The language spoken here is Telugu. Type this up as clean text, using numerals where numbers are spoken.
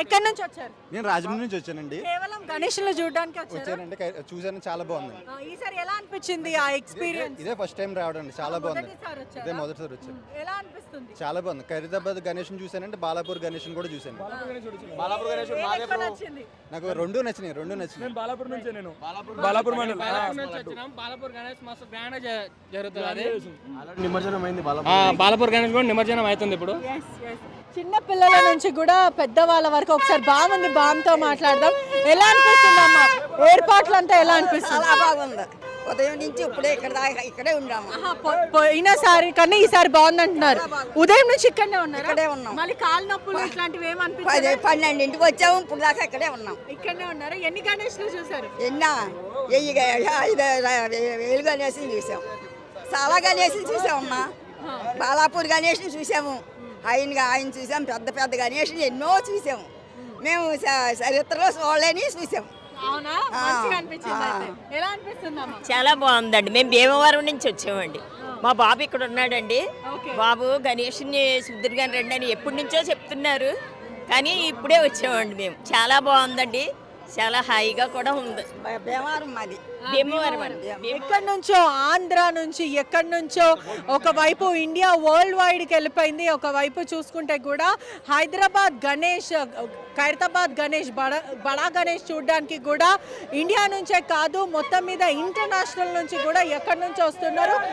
ఎక్కడి నుంచి వచ్చారు? నేను రాజమండ్రి నుంచి వచ్చానండి. కేవలం గణేష్లు చూడడానికి వచ్చారు. వచ్చానండి, చూసాను, చాలా బాగుంది. ఈసారి ఎలా అనిపించింది ఆ ఎక్స్పీరియన్స్? ఇదే ఫస్ట్ టైం రావడం, చాలా బాగుంది. ఇదే మొదటిసారి వచ్చాను. ఎలా అనిపిస్తుంది? చాలా బాగుంది. ఖైరతాబాద్ గణేష్ చూసానంటే బాలాపూర్ గణేష్ కూడా చూసాను. నాకు రెండు నచ్చినాయి. బాలాపూర్ నుంచి నేను బాలాపూర్ మండలం బాలాపూర్ గణేష్ మస్తు గ్రాండ్ జరుగుతుంది. నిమజ్జనం అయింది. బాలాపూర్ గణేష్ కూడా నిమజ్జనం అవుతుంది ఇప్పుడు. చిన్న పిల్లల నుంచి కూడా పెద్దవాళ్ళ వరకు ఒకసారి బాగుంది. బామ్తో మాట్లాడదాం. ఎలా అనిపిస్తుంది అమ్మా ఏర్పాట్లు అంతా? ఎలా అనిపిస్తుంది? చాలా బాగుంది. ఉదయం నుంచి ఇప్పుడే ఇక్కడే ఉన్నాము. పోయినసారి కన్నా ఈసారి బాగుంది అంటున్నారు. ఉదయం నుంచి ఇక్కడే ఉన్నారు. ఇక్కడే ఉన్నాం. మళ్ళీ కాలు నొప్పులు ఇట్లాంటివి ఏమనిపించదు? 12 వచ్చాము, ఇప్పుడు దాకా ఇక్కడే ఉన్నాం. ఇక్కడనే ఉన్నారు. ఎన్ని గణేష్లు చూసారు? ఎన్నా 5,000 గణేశులు చూసాం. చాలా గణేశులు చూసామమ్మా. బాలాపూర్ గణేష్ని చూసాము, ఆయన చూసాం. పెద్ద పెద్ద గణేష్ని ఎన్నో చూసాము. మేము చరిత్రలో చూడలేని చూసాము. అవునా? మంచిగా అనిపించింది అయితే. ఎలా అనిపిస్తుంది అమ్మా? చాలా బాగుందండి. మేము భీమవరం నుంచి వచ్చామండి. మా బాబు ఇక్కడ ఉన్నాడండి. బాబు గణేష్ని సుద్దురుగాని రండి అని ఎప్పటి నుంచో చెప్తున్నారు, కానీ ఇప్పుడే వచ్చామండి మేము. చాలా బాగుందండి, చాలా హాయిగా కూడా ఉంది. భీమవరం మాది. భీమవరం ఎక్కడి నుంచో, ఆంధ్ర నుంచి ఎక్కడి నుంచో, ఒకవైపు ఇండియా వరల్డ్ వైడ్కి వెళ్ళిపోయింది. ఒకవైపు చూసుకుంటే కూడా హైదరాబాద్ గణేష్, ఖైరతాబాద్ గణేష్, బడా గణేష్ చూడడానికి కూడా ఇండియా నుంచే కాదు, మొత్తం మీద ఇంటర్నేషనల్ నుంచి కూడా ఎక్కడి నుంచి వస్తున్నారు.